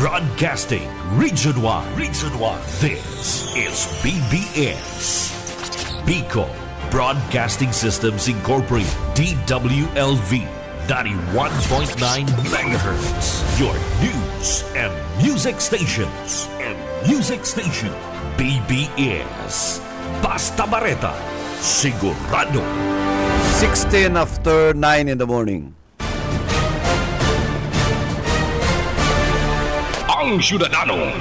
Broadcasting Region 1. Region 1. This is BBS. Bicol Broadcasting Systems Incorporated. DWLV 91.9 MHz. Your news and music stations. BBS. Basta Bareta. Sigurado. 16 after 9 in the morning. Ang Ciudadano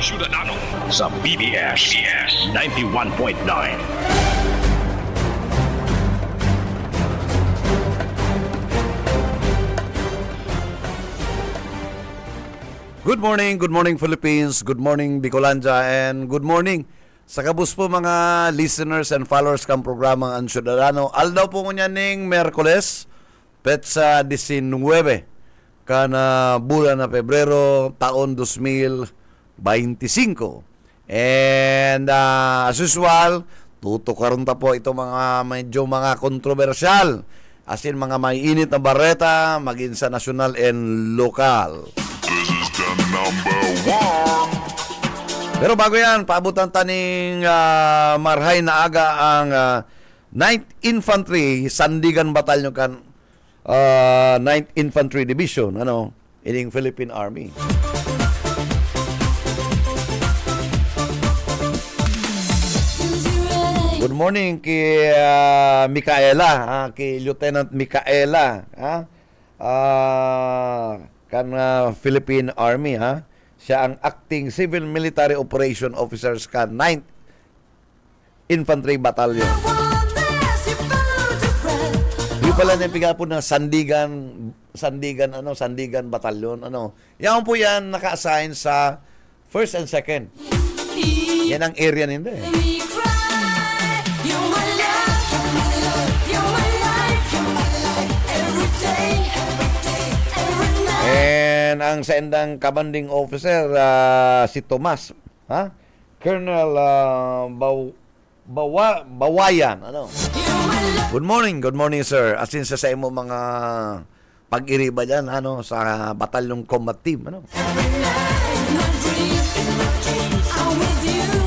sa BBS 91.9. Good morning Philippines, good morning Bicolanja, and good morning sa kabus po mga listeners and followers kang programa Ang Ciudadano. Aldaw po ko niya ning Merkules, petsa 19, kana bulan na Pebrero, taon 2025. And as usual, tutukaron ta po ito mga medyo mga kontrobersyal, as in mga may init na bareta, maging sa nasyonal and lokal. This is the number one. Pero bago yan, paabutan taning marhay na aga ang 9th Infantry Sandigan Batalyon kan 9th Infantry Division, ining Philippine Army. Good morning kay Micaela, kay Lieutenant Micaela, Philippine Army, Siya ang acting Civil Military Operation Officers kan 9th Infantry Battalion. Yung pala na piga po na Sandigan Battalion, Yan po yan naka-assign sa 1st and 2nd. Yan ang area nila eh. And ang sendang commanding officer si Tomas, Colonel Bawayan, Good morning sir. Asin sa imo mga pag-iriba diyan sa batalyong combat team,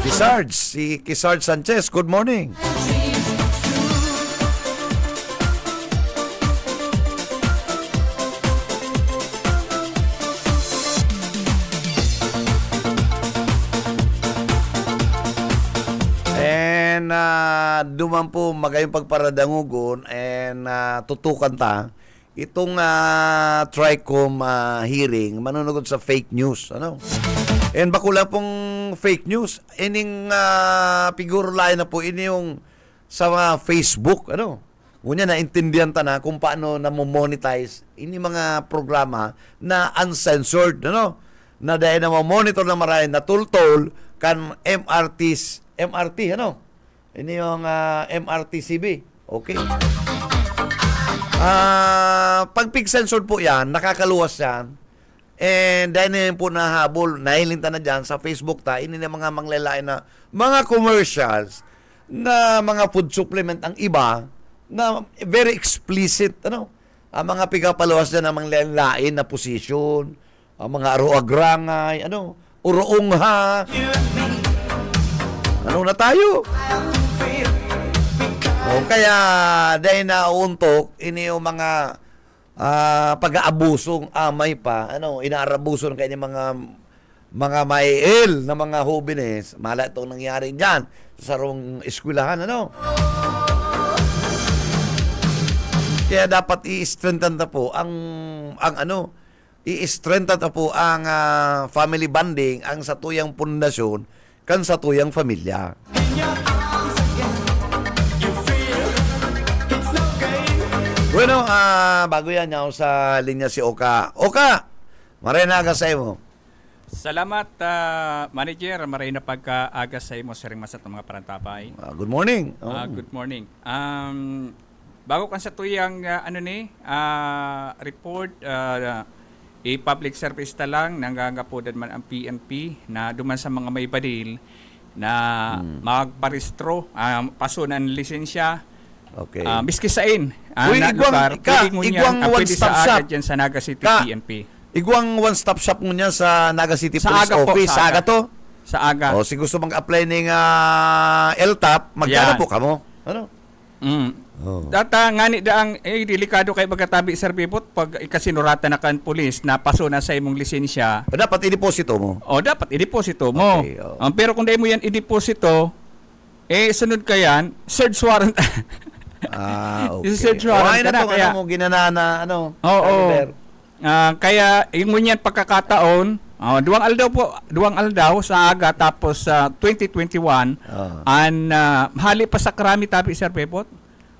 Si Sarge Sanchez, good morning. Duman po magayong pagparadangugon and tutukan ta itong TRICOM hearing manunugod sa fake news, And bakula pong fake news ining figure line na po ini yung sa Facebook, Ngunya na intindihan ta na kung paano na mo-monetize ini mga programa na uncensored, Na dahil na mo-monitor na marami na tultol kan MRT, Ini yung MRTCB. Okay. Pag pig-censored po yan, nakakaluwas yan. And dahil po nahabol, nahilinta na dyan sa Facebook ini na mga manglalain na mga commercials na mga food supplement ang iba na very explicit, Ang mga pigapaluwas dyan na manglalain na position, ang mga aruagrangay, uroongha. Na tayo? Kaya dahil nauntok ini yung mga pag-aabusong amay pa, inaarabuso ng kanya mga maiil na mga hobines. Mala itong nangyari dyan sa sarong eskwelahan, Kaya dapat i-strengthen na po i-strengthen na po ang family bonding, ang satuyang pundasyon kan satuyang pamilya. Bueno, bago yan ako sa linya si Oka. Oka, maray na aga sa imo. Salamat, Manager. Maray na pagka-aga sa imo, Sir Masat ng mga parantapay. Good morning. Good morning. Bago kan sa tuyang report, public service ta lang, nangangapodan man ang PNP na duman sa mga may badil na magparistro, pasunan lisensya, Okay. Biskisain. Uy, igwang one-stop shop. Dyan sa Naga City PNP. Iguang one-stop shop mo niya sa Naga City Sa Police Aga po, Office. sa Sa Aga Aga. to? Sa aga. O, si gusto mag-apply ng LTAP, magkano Yan. po kamo? Ano? Oh. Data ngani daang delikado kay pagkatabi Sir Pipot pag ikasinurata na kan pulis na paso na sa imong lisensya. Dapat i-deposito mo. O dapat i-deposito mo. Okay, oh. Pero kung dahil mo yan i-deposito, sunod ka yan, search warrant. Okay. Search O, warrant ayun ka na na. to, Kaya, ano mo, ginanana, ano? Oo. Oliver. Kaya yung ngunyan pagkakataon, duwang aldaw sa aga tapos sa 2021 hali pa sa karami tabi Sir Pepot.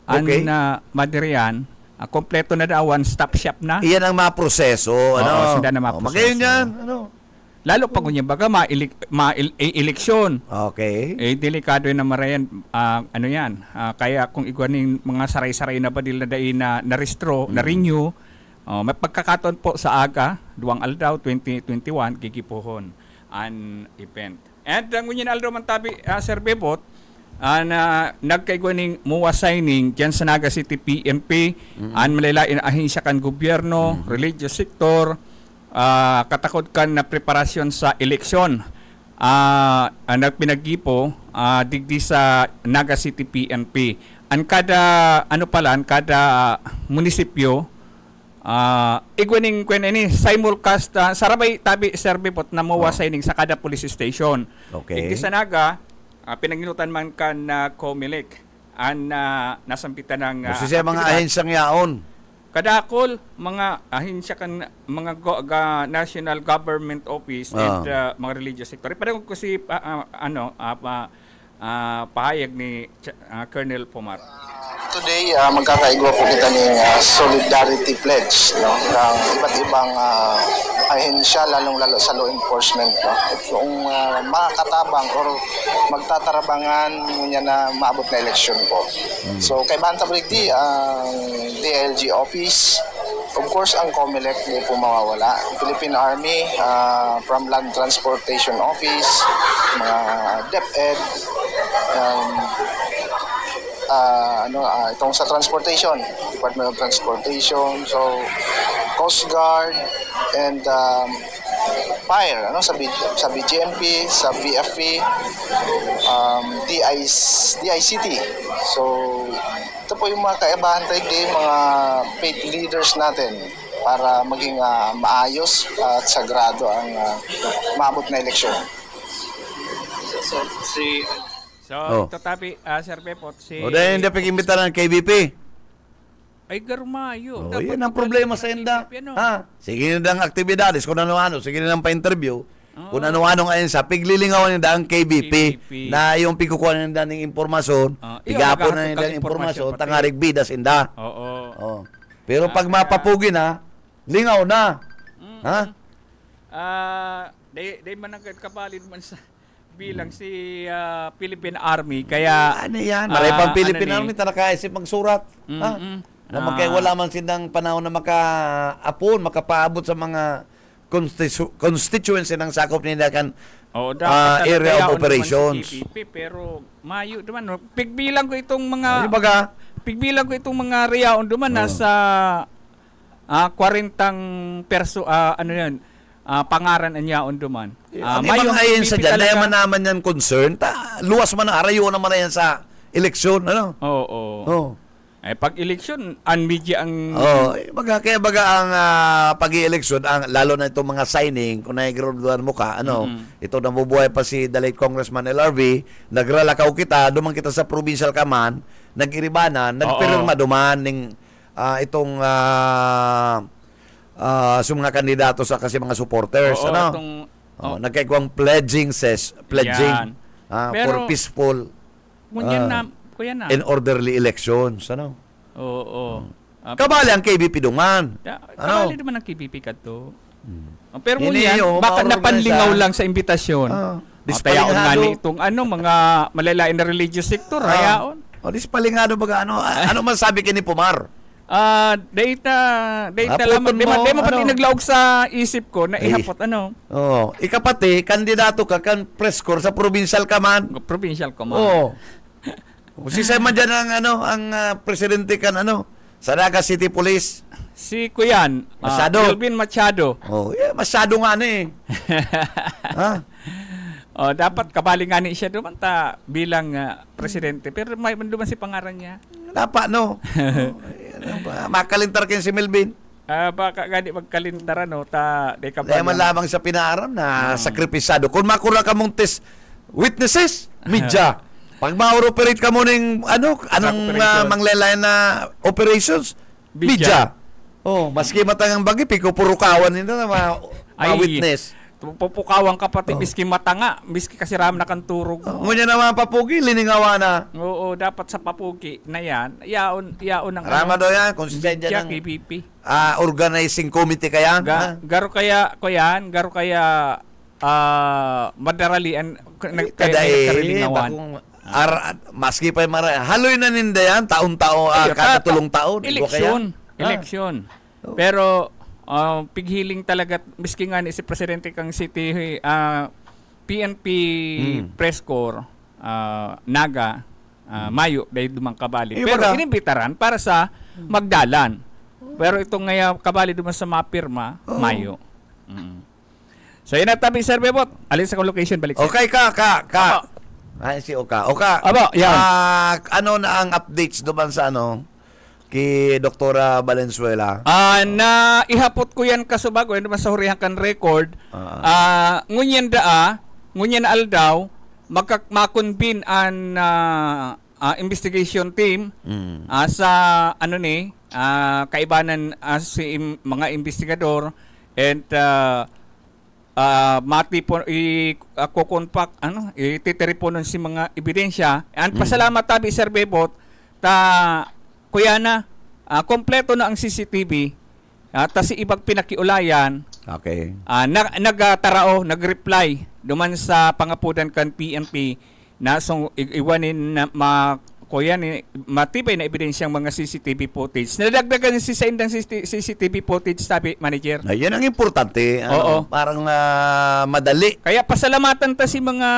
Okay. Madirian, kompleto na daw one stop shop na. Iyan ang maproseso, ano? Oo, sila na maproseso. Magayon yan, ano? Lalo pag ngunyan baga eleksyon. Okay. Delikado na marayan ano yan. Kaya kung igwaning mga saray-saray na badil na dai na restro, na renew, may pagkakataon po sa aga, duwang aldaw 2021 gigipuhon an event. And ang ngunyan aldaw man tabi Sir Bebot, na nagkaigwaning muwa signing diyan sa Naga City PNP, an malalain ahensya kan gobyerno, religious sector, katakod kan na preparasyon sa eleksyon. Nagpinagipo digdi sa Naga City PNP. Ang kada munisipyo igwaning kwen ini simulcast sarabay tabi Sir Bipot na muwa signing sa kada police station. Okay. Digdi sa Naga pinagnilutan man kan na Comelec nasampitan ng Kasi siya mga ahensyang yaon. kadakol mga ahensya kan mga national government office and mga religious sector. Parang ko si pahayag ni Colonel Pomar. Today, magkakaigwa po kita ng solidarity pledge, no, ng iba't ibang ahensya, lalong-lalo sa law enforcement. No? Kung makakatabang or magtatarabangan niya na maabot na eleksyon po. So, kay Banta Brigdi, ang DLG office, of course, ang COMELEC hindi po mawawala. Philippine Army, from Land Transportation Office, mga DepEd, itong sa transportation, Department of Transportation, so Coast Guard and Fire, sa BGMP, sa BFP, DICT. So ito po yung mga kaibahan tayo, mga faith leaders natin para maging maayos at sagrado ang maabot na eleksyon. So, tatabi, Sir Pepot, dahil hindi pag-imbita ng KBP. Ay, garmayo. Yan ang problema sa inda. Sige na ang aktibidades, kung ano-ano, sige na ang pa-interview. Kung ano-ano ngayon sa piglilingawan nila ang KBP, na yung pikukuha na nila ng impormasyon, pigapo na nila ng impormasyon, tangarig bidas inda. Oo. Pero pag mapapugi na, lingaw na. Day managad kabalid man sa bilang si Philippine Army, kaya ano yan? Maray pang Philippine Army nakaisip magsurat. Na wala man silang panahon na makapaabot sa mga constituency ng sakop nila kan area of operations. PPP, pero mayo duman pigbilang ko itong mga riyaon duman nasa 40 pangaran niya on duman. Ang ibang ayon sa dyan, na yaman naman yan concern, luwas man na, arayo naman na yan sa eleksyon, ano? Oo. Pag eleksyon, media ang... Kaya ang pag-i-eleksyon, lalo na itong mga signing, kung naigraduan mo ka, ito nabubuhay pa si the late Congressman LRV, nagralakaw kita, duman kita sa provincial kaman, nag-iribanan, nagpirma duman ng itong... sa mga kandidato sa kasi mga supporters, nagkaigwang pledging for peaceful and orderly elections, kabali ang KBP duman. Kabali duman ang KBP kadto. Pero ngunyan, baka napanlingaw lang sa imbitasyon. Tayaon nga ni itong mga malalain na religious sector, hayaon. Dispalingado baga, ano masabi kini Pomar? Data lamang. Di mo pati naglaog sa isip ko na ihapot ikapati, kandidato ka kan press corps sa provincial command. Si Simon dyan ang presidente kan sa Naga City Police. Si Kuyan, Machado. Kelvin Machado. Oh, masyado nga na eh. Ha? Dapat kabali nga ni siya duman ta bilang presidente. Pero may duman si pangaran niya. Dapat, no? Makalintar kayo si Melvin. Baka gani magkalintaran no ta de ka Dahil man lamang sa pinaaram na sakripisado. Kung makura ka mong witnesses, media. Pag ma-operate ka mo ng anong manglelay na operations, media. Oh, maski matangang bagi, piko purukawan nito na ma-witness. Pupukawan ka pati miski matanga, miski kasi ram na kang turog. Ngunyan naman papugi, liningawa na. Oo, dapat sa papugi na yan, yaon ang Rama daw yan, konsistensya ng KPP. organizing committee kaya. Garo kaya madaralian Kadae, maski pa haloy na ninda yan, taon-taon, kada tulong taon. Eleksyon. Pero pighiling talaga miski nga ni si presidente kang city PNP press corps naga mayo dahil dumang kabali. Pero inimbitaran para sa magdalan. Pero itong ngaya kabali duman sa mapirma mayo. So yun at tabi Sir Bebot. Alin sa location balik. Okay ka. Ay si Oka. Aba, yan. Ano na ang updates duman sa kay Doktora Valenzuela? Na ihapot ko yan kasubago yun sa hurihan kan record. Ngunyan aldaw makonbin an investigation team sa kaibanan si mga investigador and mati po kukonpak ititiri po nun si mga ebidensya. And pasalamat tabi Sir Bebot kuya na kompleto na ang CCTV ta si ibang pinakiulayan. Okay. Nagtarao, nagreply duman sa pangapudan kan PNP na iwanin na kuya ni matibay na ebidensyang mga CCTV footage. Nadagdagan si sa indang CCTV footage sabi manager. Yan ang importante. Parang madali. Kaya pasalamatan ta si mga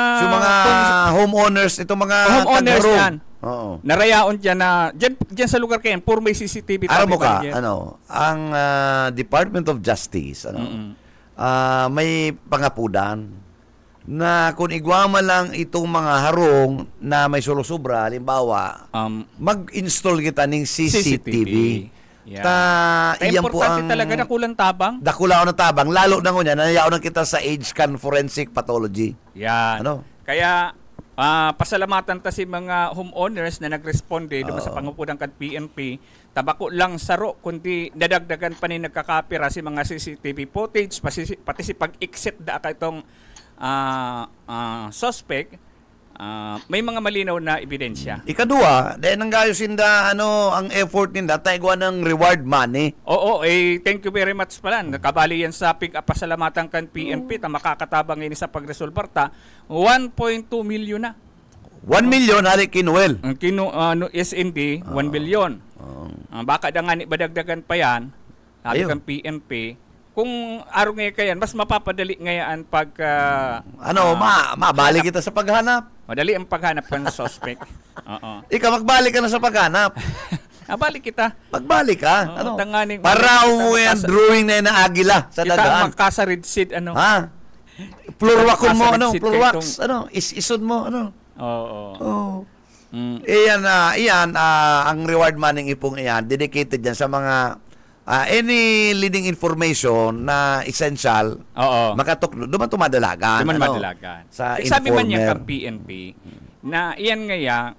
homeowners, itong mga homeowners yan. Oo. Narayaon dyan na dyan sa lugar kayan puro may CCTV. Alam mo ka, ang Department of Justice may pangapudan na kung igwama lang itong mga harong na may sulusubra, halimbawa, mag-install kita ng CCTV. Iyan po ang talaga dakulang tabang. Dakulang tabang. Lalo na ngunyan, nayaon na kita sa age scan forensic pathology. Yan. Kaya, pasalamatan ta si mga homeowners na nagresponde doon sa pangupudan kan PNP. Tabako lang saro, kundi nadagdagan pa ni nagkakapira si mga CCTV footage, pati si pag-exit da ka itong suspect, may mga malinaw na ebidensya. Ikadua, dahil nang gayosin da, ang effort ninda, taigwa ng reward money. Thank you very much pala. Nakabali yan sa pasalamatan kan PNP, ta makakatabang ngayon sa pagresolbar ta, 1.2 million na. 1 million, hari kinuel. SND, 1 billion. Baka da nga badagdagan pa yan, hari kan PNP. Kung araw ngayon kayan, mas mapapadali ngayon pag... mabalik kita sa paghanap. Madali ang paghanap ng suspect. Ikaw, magbalik ka na sa paghanap. Balik kita. Magbalik ka. Para umuwi ang drawing na na agila sa dagaan. Kita magkasarid seed, Plurwakon mo, plurwax, isod mo, Iyan, ang reward money ipong iyan, dedicated yan sa mga any leading information na essential, makatuklo, duman tumadalagan. Sa informer. Sabi man niya kang PNP, na iyan ngaya,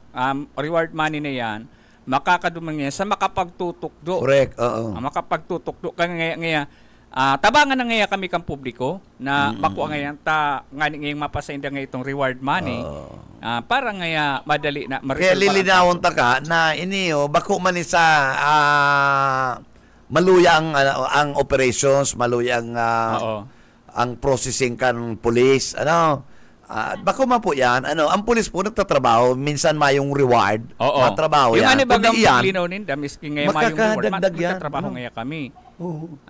reward money na yan, makakadumang niya sa makapagtutukdo. Correct, makapagtutukdo. Kaya ngaya, tabangan na ngaya kami kang publiko, na makuha ngayon, ngayong mapasainda ngayon itong reward money, para ngaya madali na kaya lilinawon ta ka, na bako man sa maluyang ang operations, maluyang ang processing kan police, bako man po yan, ang police po nagtatrabaho, minsan mayong reward, trabaho yung yan. Yung bagang paglinaw nin, damiski ngayon mayong reward, magtatrabaho ngayon kami.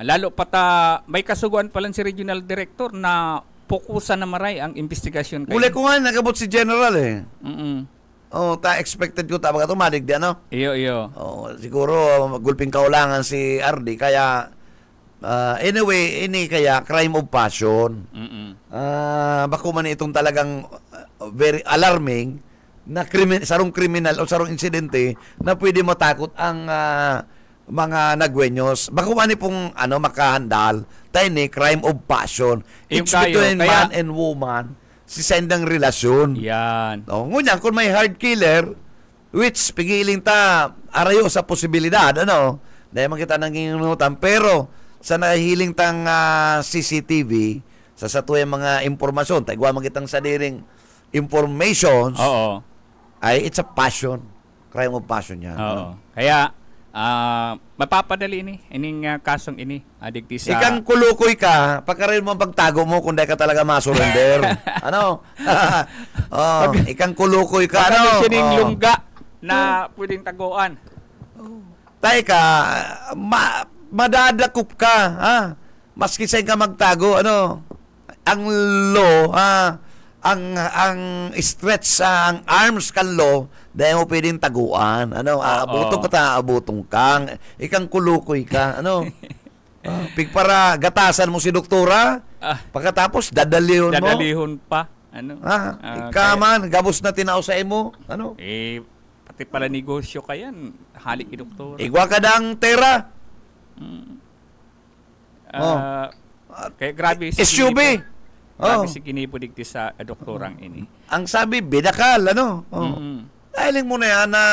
Lalo pata, may kasuguan pa lang si Regional Director na pokusan na maray ang investigasyon kayo. Uli ko nga, nagabot si General Oh, expected ko tabaga tumadig di ano. Iyo. Oh, siguro gulping kaulangan si RD kaya anyway, ini kaya crime of passion. Bako man itong talagang very alarming na sarong kriminal o sarong insidente na pwede matakot ang mga nagwenyos. Bako man pong makahandal tayo ni crime of passion. It's between man and woman. Si sendang relasyon. Yan. O, ngunyan, kung may hard killer, which pigiling ta arayo sa posibilidad, dahil makita nang ginunutan, pero sa nahihiling tang CCTV, sa satuyang mga impormasyon, taigwa makitang sadiring informations, ay it's a passion. Crime of passion yan. Kaya, mapapadali ining kasong ini adigti sa ikang kulukoy ka pagkaroon mo pagtago mo kung di ka talaga masurrender. Ikang kulukoy ka sining lungga na pwedeng taguan. Tay ka madadakop ka maski sa ka magtago ang law ang stretch ang arms kan law dahil mo pwedeng taguan. Abutong kang. Ikang kulukoy ka. Para gatasan mo si doktora, pagkatapos dadalihon mo. Dadalihon pa. Ikaman, gabos na tinausay mo. Pati pala negosyo ka yan. Halik ni doktora. Igwa ka dang tera. Kaya grabe si SUV. Grabe si kinipudigti sa doktorang ini. Ang sabi, bidakal, Dahil mo na yan na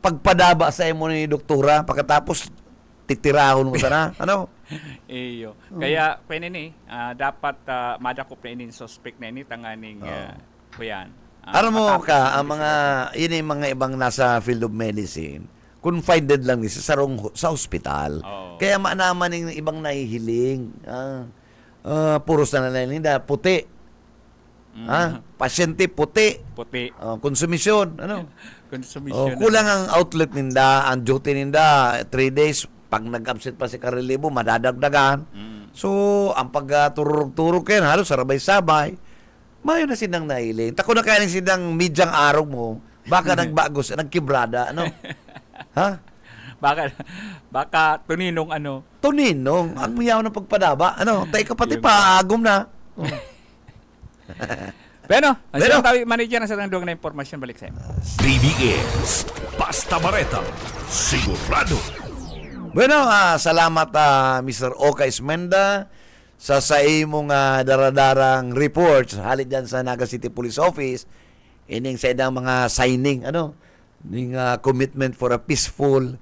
pagpadaba sa imo ni doktora, pagkatapos titirahon mo sana. Iyo. Kaya, pwede dapat madakop na inin suspect na ini, tanganing kuyan. Alam mo ka, ang mga ibang nasa field of medicine, confined lang sa hospital. Kaya maanaman yung ibang nahihiling. Puros na nalalinda, puti. Pasyente puti. Konsumisyon, Konsumisyon. Kulang ang outlet ninda, ang duty ninda 3 days. Pag nag-absent pa si karelibo, madadagdagan. So, ang pagturog-turog kayo, halos sarabay-sabay, mayo na sinang nahiling. Tako na kaya sinang midyang araw mo, baka nagbagos, nagkibrada, Baka tuninong Tuninong, ang muyaw ng pagpadaba. Tayo ka pati paagom na. Pero, ang tawi manager na sa tandong na impormasyon, balik sa BBS Basta Bareta, sigurado. Bueno, salamat Mr. Oka Ismenda sa imong daradarang reports halit dyan sa Naga City Police Office ining sa idang mga signing ning commitment for a peaceful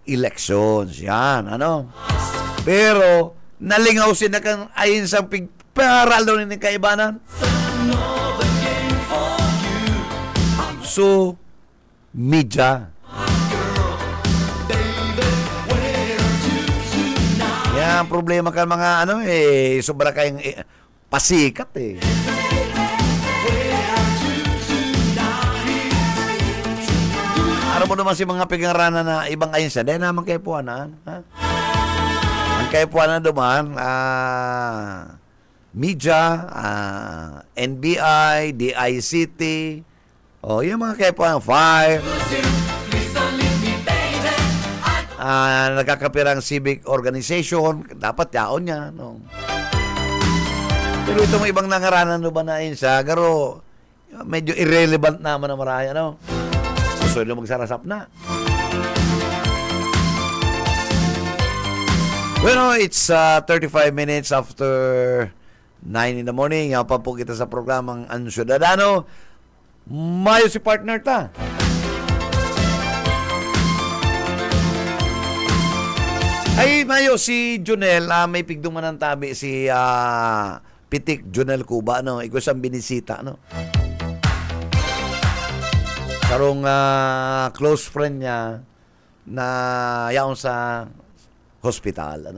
elections yan pero nalingaw sila kan ayon sa pigparal doon ni kaibanan so media yan problema kan mga sobra kayong pasikat Ano mo naman si mga pigangranan na ibang ayon siya dahil naman kayo puwanan ang kayo puwanan duman media NBI DICT yung mga kayo puwanan fire nagkakapirang civic organization dapat yaon niya pero itong ibang nangaranan ba na yun siya garo medyo irrelevant naman na maraya gusto nyo magsarasap na bueno it's 35 minutes after 9 in the morning yan pa po kita sa programang Ang Syudadano mayo si partner ta ay mayo si Junel may pigduman ng tabi si Pitik Junel Cuba ikaw siyang binisita karong close friend niya na yaon sa hospital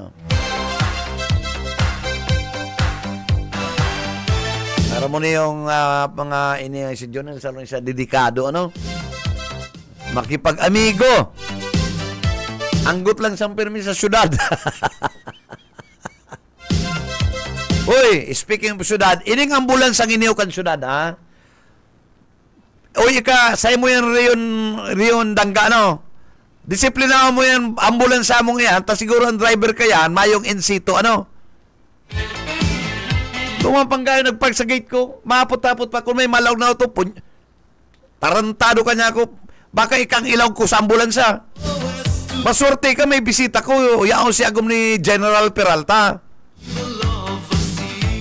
Para mo na yung mga si Jonel sa isa dedikado makipag-amigo anggot lang siyang permi sa syudad Uy, speaking of syudad ining ambulance ang iniw kan syudad Uy, say mo yan riyon dangga, no? Disiplina mo yan, ambulance mong yan, ta siguro ang driver ka yan, mayong in situ, ano? Tumapang kayo, nagpark sa gate ko, mapot-tapot pa, kung may malaw na ito, tarantado ka niya ako, baka ikang ilaw ko sa ambulansa. Maswerte ka, may bisita ko, yaon si agom ni General Peralta.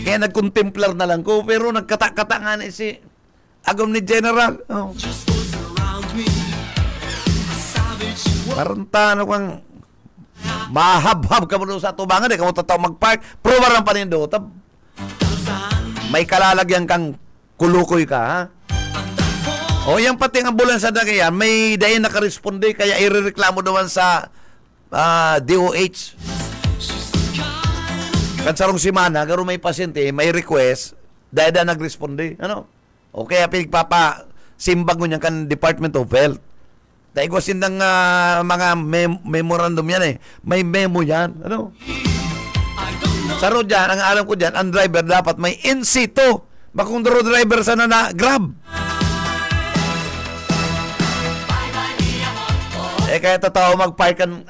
Kaya nagkontemplar na lang ko, pero nagkata-kata nga na si agom ni General. Oh. Tarantado kang mahab-hab ka mo doon sa tubangan, kamo tataw magpark, probar ang panindo, may kalalagyan kang kulukoy ka, ha? O yan pati ang ambulansya na kaya, may dahin nakaresponde, kaya irereklamo naman sa DOH. Kansarong simana, garo may pasyente, may request, dahil na nagresponde. Ano? O kaya pinagpapasimbag mo niyan kan Department of Health. Dahil ko sindang mga memorandum yan eh. May memo yan. Ano? Saro dyan, ang alam ko dyan, ang driver dapat may in situ. Bakong driver sana na grab. Kaya totoo mag-park kan,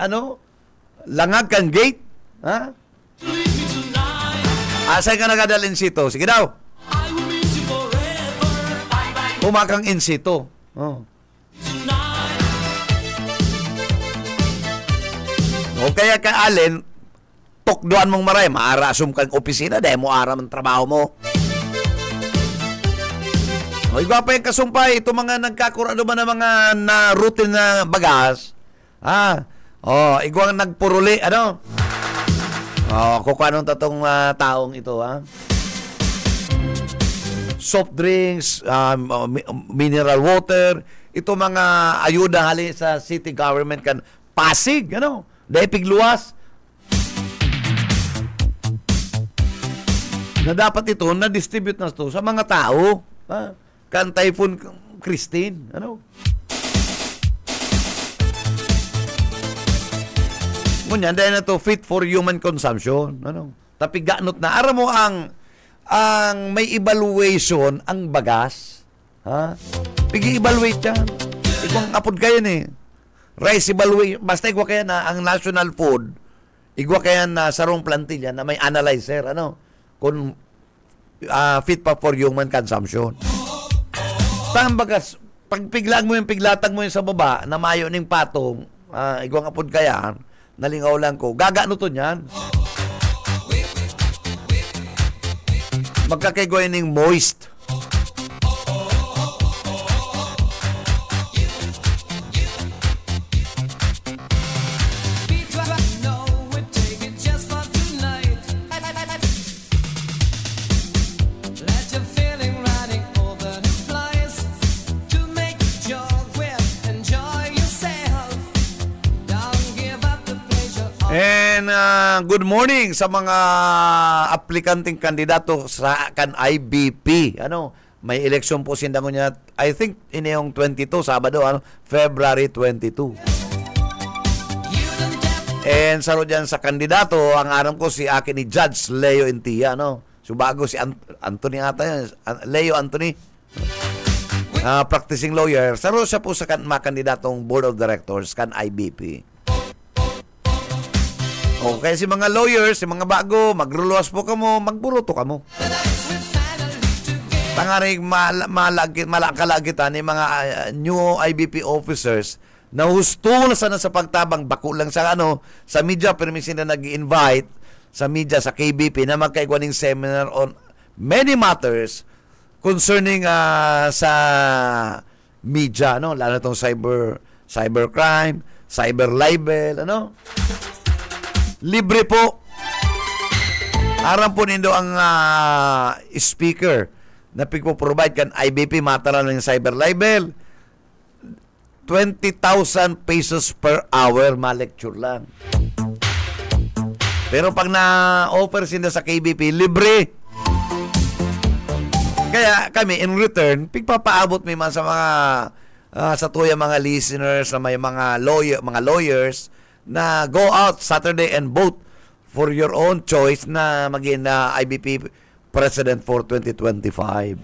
langag kan gate. Ha? Asay ka nagadal in situ. Sige daw. Pumakang in situ. Oh. O kaya ka alin, tukduan mong maray, maarasum kang opisina, dahil mo aram ang trabaho mo. O igwa pa yung kasumpay, ito mga nagkakurado ba na mga na routine na bagas, igwa nagpuruli, kung anong tatong taong ito, soft drinks, mineral water, ito mga ayuda hali sa city government kan Pasig, dahil pigluwas. Na dapat ito, na-distribute na ito sa mga tao. Kan Typhoon Christine. Ngunyan, dahil na ito, fit for human consumption. Tapi ganot na. Aram mo ang may evaluation ang bagas. Pigi-evaluate yan. Ikong apod kayo rice evaluation. Basta igwa kaya na ang national food, igwa kaya na sarong plantilla na may analyzer, kung fit pa for human consumption. Bagas, pag piglatag mo yung sa baba, na mayo ning patong, igwa nga pod kaya, nalingaw lang ko, gagano to niyan. Magkakaigoy ning moist. And good morning sa mga aplikanting kandidato sa kan IBP. May eleksyon po sindangon niya, I think iniyong 22 Sabado, February 22. And saro diyan sa kandidato, ang aram ko si akin ni Judge Leo Intia, So bago si Anthony ata yan, Leo Anthony. Practicing lawyer. Saro siya po sa mga kandidatong Board of Directors kan IBP. Okay, si mga lawyers, si mga bago, magruluwas po kamo, magburuto kamo. Tangaring malakalagitan ni mga new IBP officers na husto na sana sa pagtabang, bako lang sa sa media, pero minsan na nag-invite sa media, sa KBP, na magkaigwaning seminar on many matters concerning sa media, lalo itong cybercrime, cyber libel, libre po. Aram po nindo ang speaker na pigpo-provide kan IBP matalan ng cyber libel. 20,000 pesos per hour ma-lecture lang. Pero pag na-offer sila sa KBP, libre. Kaya kami, in return, pigpapaabot may man sa mga sa tuya mga listeners na may mga lawyers na go out Saturday and vote for your own choice na maging IBP President for 2025.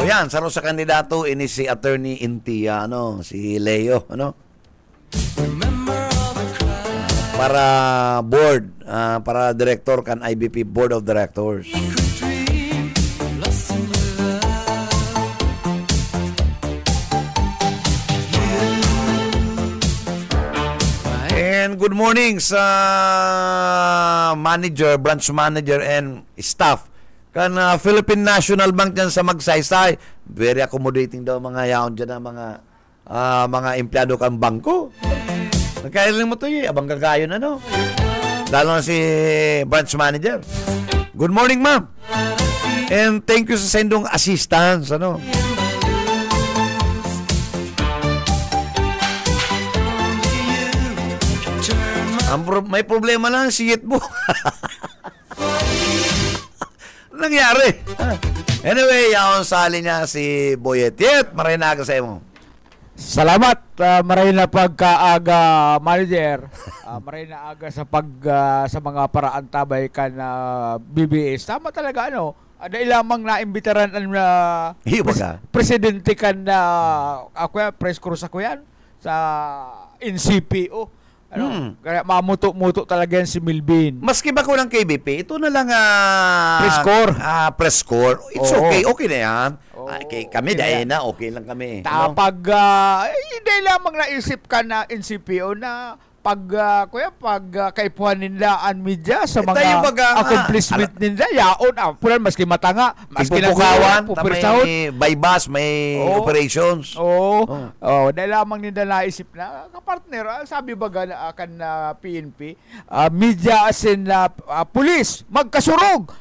yan, saro sa kandidato ini si Attorney Intia, si Leo, para board, para director kan IBP Board of Directors. And good morning sa manager, branch manager and staff kan Philippine National Bank dyan sa Magsaysay. Very accommodating daw mga yaon dyan na mga empleyado kang bangko. Nagkailan mo ito abang gagayon lalo na si branch manager. Good morning, ma'am. And thank you sa sendong assistance, may problema lang siyit mo. Nangyari. Anyway, yaon sali niya si Boyetiet. Maray na aga sa mo. Salamat, maray na pagkaaga, manager. Maray na aga sa sa mga paraan tabay kan BBS. Tama talaga dahil lamang naimbitaran ang presidente kan press cruise ako yan sa NCPO. Kaya mamuto-muto talaga yan si Milbin. Maski ba ko ng KBP, ito na lang press score. It's okay. Okay na yan. Kami dahil na, okay lang kami. Pag hindi lamang naisip ka na NCPO na kaipuhan nila ang media sa mga accomplishment nila, yaon, pulan, maski matanga, maski ipupukawan, may bypass, may operations. Dahil lamang nila naisip na, kapartner, sabi ba na akan PNP, media as in police, magkasurog.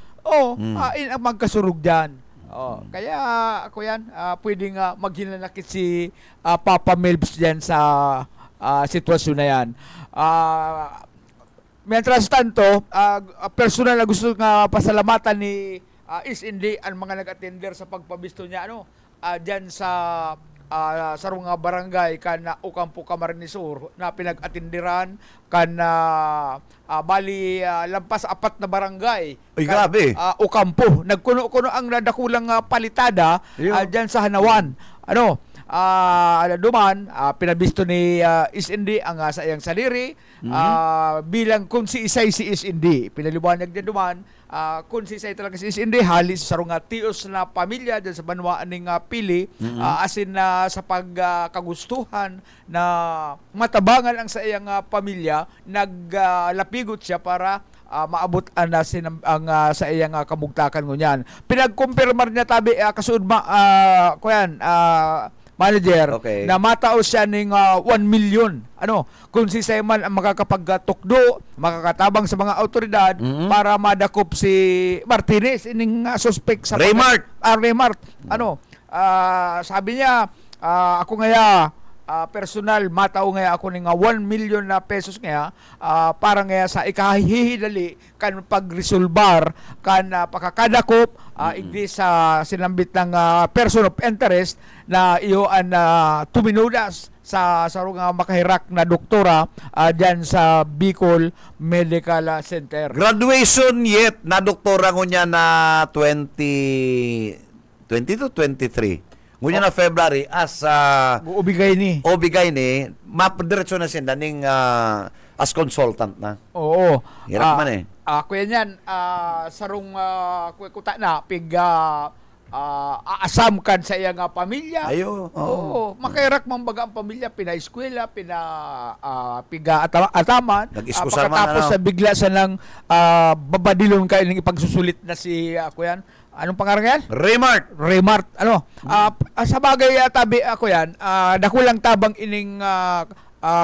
Magkasurog dyan. Kaya ako yan, pwedeng maghinanakit si Papa Melbs dyan sa sitwasyon na yan. Mientras tanto, personal na gusto nga pasalamatan ni SND ang mga nag-attender sa pagpabisto niya dyan sa sarong barangay kan Ocampo, Camarines Sur na pinag-atindiran kan bali lampas 4 na barangay. Ay, grabe. Ocampo. Nagkuno-kuno ang nadakulang palitada dyan sa Hanawan. Duman, pinabisto ni SND ang sa iyang saliri bilang kung si Isay si SND. Pinaliwanag din duman kung si Isay talaga si SND halis sa runga tios na pamilya dyan sa banwaan ng pili asin na sa pagkagustuhan na matabangan ang sa iyang pamilya naglapigot siya para maabot ang sa iyang kamugtakan ngunyan. Pinagkumpirmar niya tabi kasuod manager, na matao siya ng 1 million. Kung si Simon ang makakapagtukdo, makakatabang sa mga autoridad para madakop si Martinez, ining suspect sa Raymart. Raymart. Sabi niya, ako ngaya, personal, matao ngaya ako ng 1 million na pesos ngaya para ngaya sa ikahihidali kan pagresolbar kan pakakadakop igdi sa sinambit ng person of interest na iyo ang tuminudas sa sarong makahirak na doktora dyan sa Bicol Medical Center. Graduation yet na doktora ko niya na 20 to 23. Ngunya na February as ubigay ni mapadiretso na siya daning as consultant na. Oo. Hirap man Kuya niyan, sarong kuta na aasam kan sa iyang pamilya. Oo. Makairak man baga ang pamilya, pina-eskwela, piga-ataman. Pagkatapos sa bigla sa nang babadilon kayo ng ipagsusulit na si Kuya. Anong pangalan yan? Raymart. Sa bagay tabi ako yan, dakulang tabang ining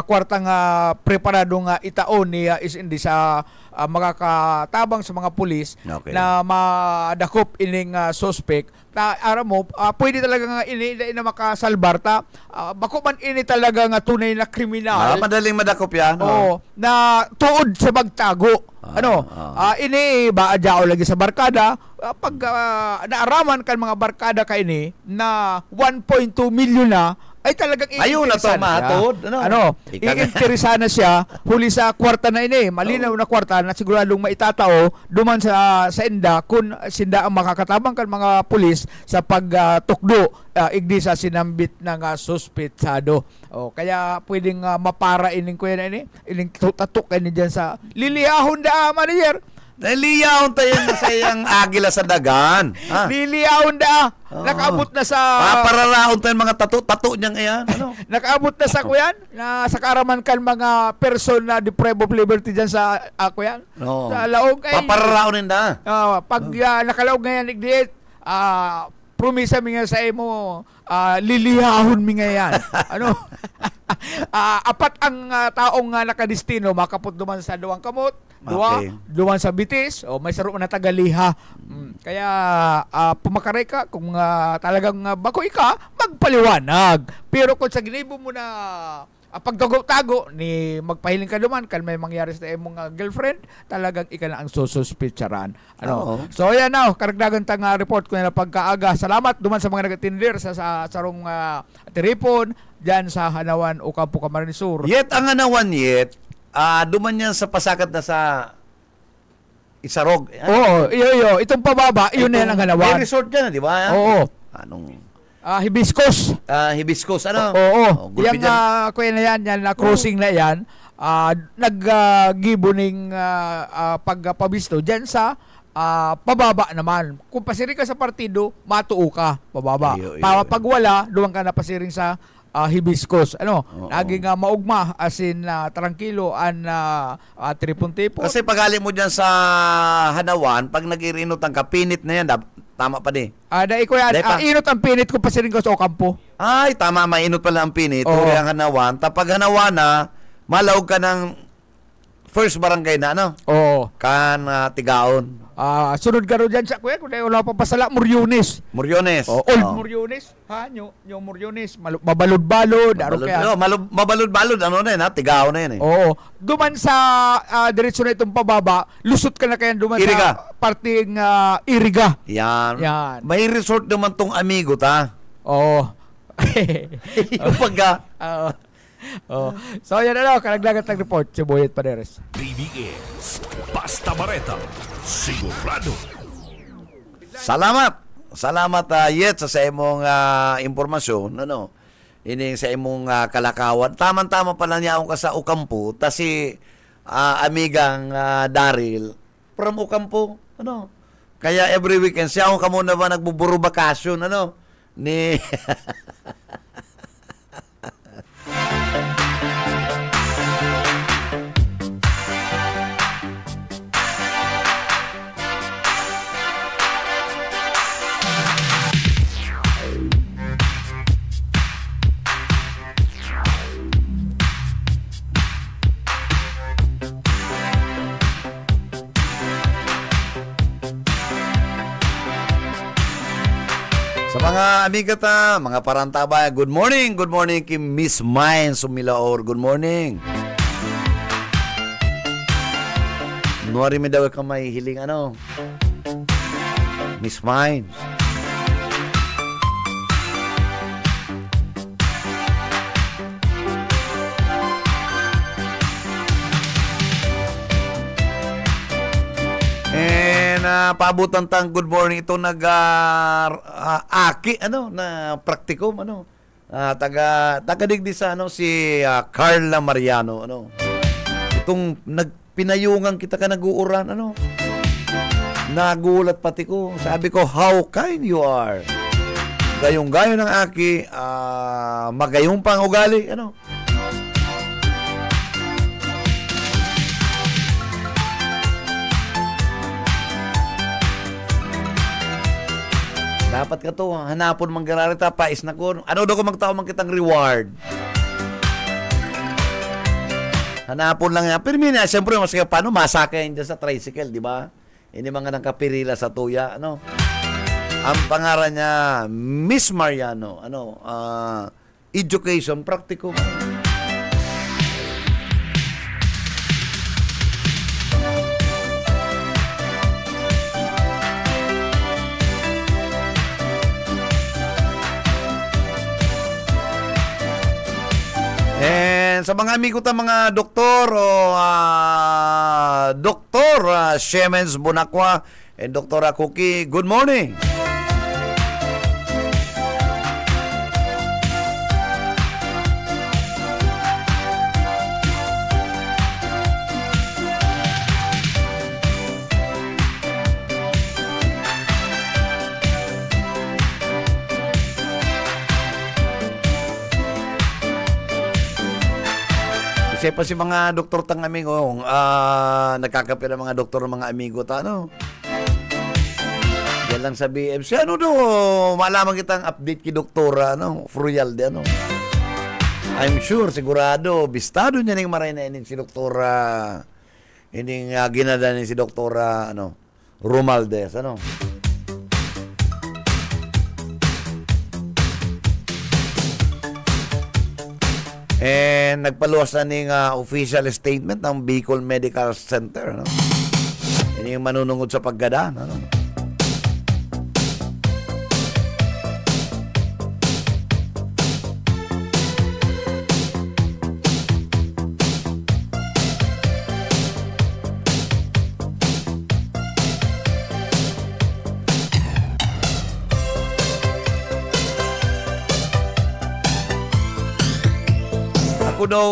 kwartang preparadong itaon ni SND sa makakatabang sa mga pulis na madakop ining suspect na aram mo pwede talaga nga ini na makasalbar bako man ini talaga nga tunay na kriminal madaling madakop yan na tuod sa magtago ini ba adyaw lagi sa barkada pag naaraman kan mga barkada ka ini na 1.2 million na ay talagang ayun na to, mahatod. Iinteresa na siya, huli sa kwarta na ini, malinaw na kwarta na siguradong maitatao, duman sa inda, kung sinda ang makakatabang kan mga pulis sa pagtukdo, igdi sa sinambit ng suspetsado. Kaya pwedeng mapara ining kuya na ini, ining tatuk ini dyan sa liliyahon da, manager. Naliyahon tayo na sa iyang agila sa dagan. Liliyahon da. Nakaabot na sa... Papararaon tayo mga tato niyang iyan. Nakaabot na sa kuyan, na sa karaman kan mga person na deprived of liberty dyan sa kuyan. Sa laog. Papararaonin da. Pag nakalaog ngayon, igdiit, promisa mi nga sa imo, liliyahon mi nga yan. Apat ang taong nakadistino, makapot duman sa duwang kamot, duwan sa bitis, may saro na tagaliha. Kaya pumakaray ka kung talagang bakoy ka, magpaliwanag. Pero kung sa ginibo mo na pagtago-tago ni magpahiling ka duman kan may mangyari sa imong girlfriend, talagang ika na ang sususpitsaran. So ayan na, karagdagan tang report ko na pagkaaga. Salamat duman sa mga nagatindir sa sarong tiripon diyan sa Hanawan o Campo Camarines Sur. Yet ang Hanawan duman yan sa pasakat na sa Isarog. Iyo. Itong pababa, yun na yan ang Hanawan. May resort dyan, di ba? Oo. Anong... Hibiscus. Hibiscus, ano? Oo. Yan kuya na yan, crossing na yan, nag-giboning pagpabisto dyan sa pababa naman. Kung pasiring ka sa partido, matuo ka, pababa. Pag wala, duwang ka na pasiring sa hibiscus. Naging maugma as in trangkilo an tripon-tipon. Kasi pag mo dyan sa Hanawan, pag nag-irinot ang kapinit na yan, tama pa di. Iko yan, inot ang pinit ko pasiring ko sa Ocampo. Ay, tama, mainot pala ang pinit. Uri ang Hanawan. Tapag Hanawan na, malawag ka ng first barangay na, kan Tigaon. Sunod ka rin dyan sa kuya, kung wala pa pasala, Muriones. Old Muriones. Nyo Muriones. Mabalod-balod. Mabalod-balod. Tigaon na yan. Oo. Duman sa diretsyo na itong pababa, lusot ka na kaya duman Iriga. sa parting Iriga. Yan. May resort naman tong amigo, ta? Oo. Yung pagka... So yan karagdagan ng report si Boyet Paderes. DBS Basta Bareta, sigurado. Salamat Yet sa imong impormasyon, ini sa imong kalakawan. Tama-tama pa lang niyaon ka sa Ocampo, ta si amigang Daryl from Ocampo, Kaya every weekend siya ka muna ba nagbuburo bakasyon, ni sa mga amiga mga parantaba, good morning kay Miss Mine Sumilaor, good morning. Nuwari mi daw ka may hiling Miss Mine. Paabutan tang good morning ito aki na praktikum taga-digdi sa si Carla Mariano itong nagpinayungan kita ka nag-uuran nagulat pati ko, sabi ko how kind you are, gayong-gayon ng aki, magayong pang ugali dapat ka to, hanapon manggararita pa is na ko. Daw ko magtao man kitang reward. Hanapon lang yan. Pero mina, siyempre, mas kaya paano masakayin dyan sa tricycle, di ba? Hindi mga nangkapirila sa tuya, Ang pangalan niya, Miss Mariano, education, practicum. Sa mga amigo ta mga doktor o Dr. Shemens Bonacqua and Dr. Cookie, good morning. Kasi pa si mga doktor tang amigo, nagkakape ng mga doktor ng mga amigo ta, ano? Yan lang sa BMC. Ano do, malaman kitang update ki doktora, ano? Fruyalde, ano? I'm sure, sigurado, bistado niya ning maray na si doktora, ining ginadanin si doktora, ano? Romaldes, ano? And nagpaluwas na ning official statement ng Bicol Medical Center, no? Yan yung manunungod sa paggadaan, ano? Ako daw,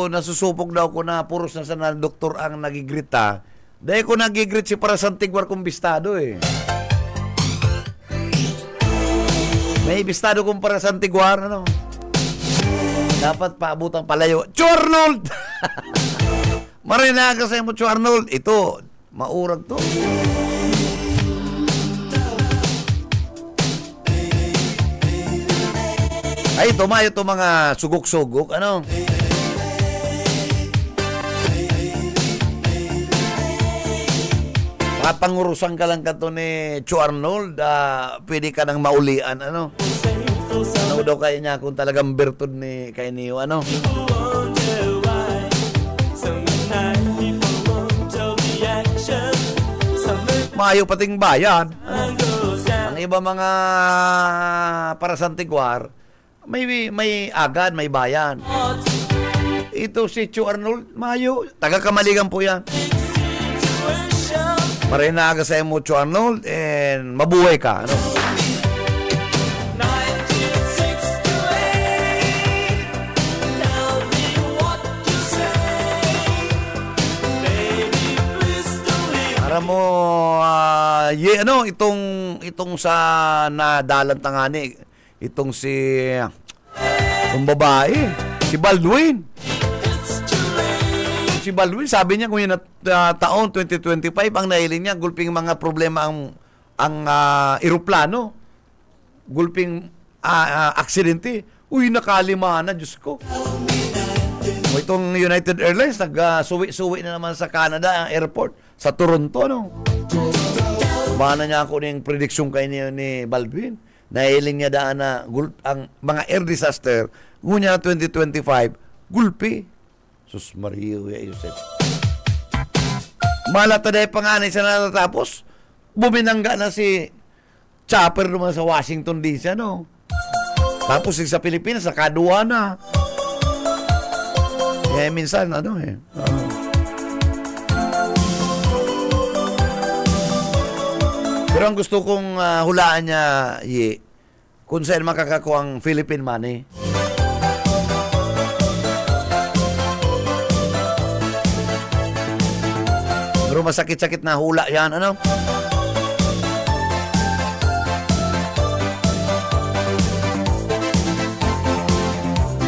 nasusupog daw ko na puros na sana doktor ang nagigrita. Dahil ko nagigrit si para Santigwar kong bistado eh. May bistado kong para Santigwar, ano? Dapat paabutang palayo. Chuarnold! Marinaga sa mo, Chuarnold. Ito, maurag to. Ay, tumayo to mga sugok-sugok, ano? Pangurusan ka lang ka to ni Chu Arnold, pwede ka nang maulian, ano? Ano daw kaya niya kung talagang bertud ni kay niyo, ano? Mayo pating bayan. Ang iba mga para Santigwar, may agad, may bayan. Ito si Chu Arnold, mayo, taga-Kamaligan po yan. Marinaga sa mo, Chu Arnold, and mabuhay ka, ano? Para mo, itong sa nadalan tangani, itong itong babae, si Baldwin. Si Baldwin, sabi niya kung yun taon 2025, ang nahiling niya, gulping mga problema ang eroplano. Gulping aksidente. Uy, nakalima na, Diyos ko. O itong United Airlines, nag-suwi na naman sa Canada, ang airport, sa Toronto, no? Baka na niya ako ng prediksyon kay ni Baldwin. Nahiling niya daan na ang mga air disaster, ngunya 2025, gulpi. Sus Mario, Yusef. Malata dahil panganay sa natatapos, buminangga na si Chopper naman sa Washington DC, no? Tapos sa Pilipinas, sa kaduana. Minsan, Pero ang gusto kong hulaan niya, kung saan makakakuha ang Philippine money. Pero masakit-sakit na hula yan, ano?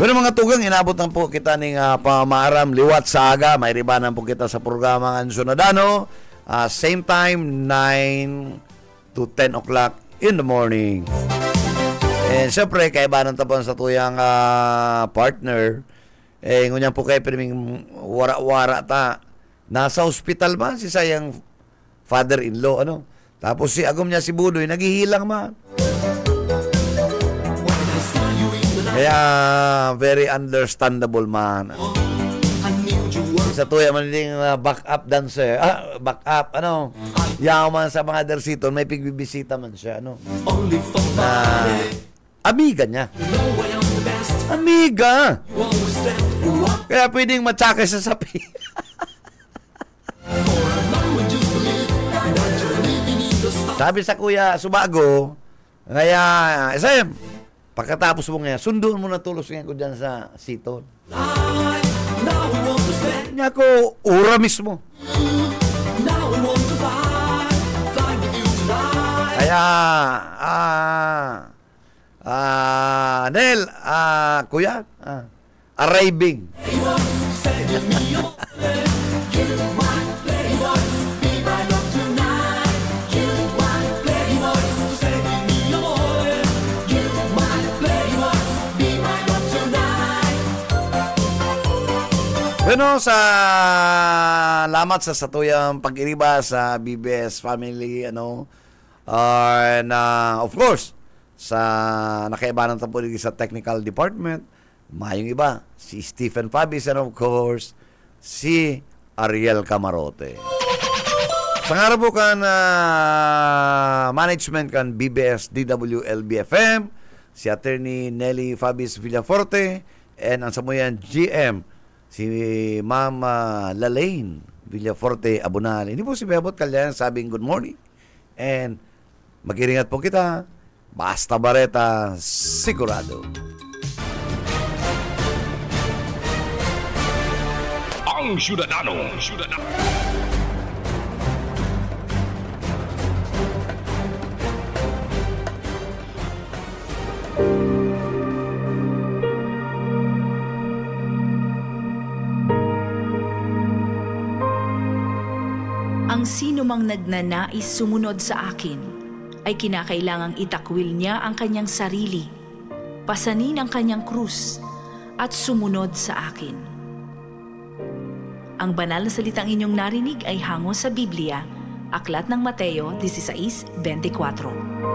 Pero mga tugang, inabot na po kita ng pamaram liwat sa aga. May ribanan po kita sa programang Ansonadano. Same time, 9 to 10 o'clock in the morning. And syempre, kaibanan tapon sa tuyang partner. Ngunyan po kayo piliming wara-wara ta. Nasa hospital man si sayang father-in-law, ano? Tapos si agom niya si Budoy, naghihilang man. Kaya, very understandable man. Sa tuya man din back-up dancer. Back-up, ano? Yaman sa mga dersiton, may pigbibisita man siya, ano? Amiga niya. Amiga! Kaya pwedeng matsake sa sapi. Sabi sa Kuya Subago, kaya, Sam, pagkatapos mo ngayon, sunduin mo na tulos ngayon ko dyan sa Seaton. Niya ko, ura mismo. Kaya, Nel, Kuya, arriving. Bueno, salamat sa satuyang pag-iriba sa BBS Family, and of course, sa nakaibanan tapo sa technical department, mayong iba, si Stephen Fabis, and of course, si Ariel Camarote. Sa nga po kan management kan BBS DWLB-FM, si Attorney Nelly Fabis Villaforte, and ang samuyan GM, si Ma'am Lalaine Villaforte Abunal. Hindi po si Bebot Kalyan sabing good morning. And mag-iringat po kita. Basta Bareta, sigurado. Ang Syudadano. Ang sino mang nagnanais sumunod sa akin, ay kinakailangang itakwil niya ang kanyang sarili, pasanin ang kanyang krus, at sumunod sa akin. Ang banal na salitang inyong narinig ay hango sa Biblia, Aklat ng Mateo 16:24.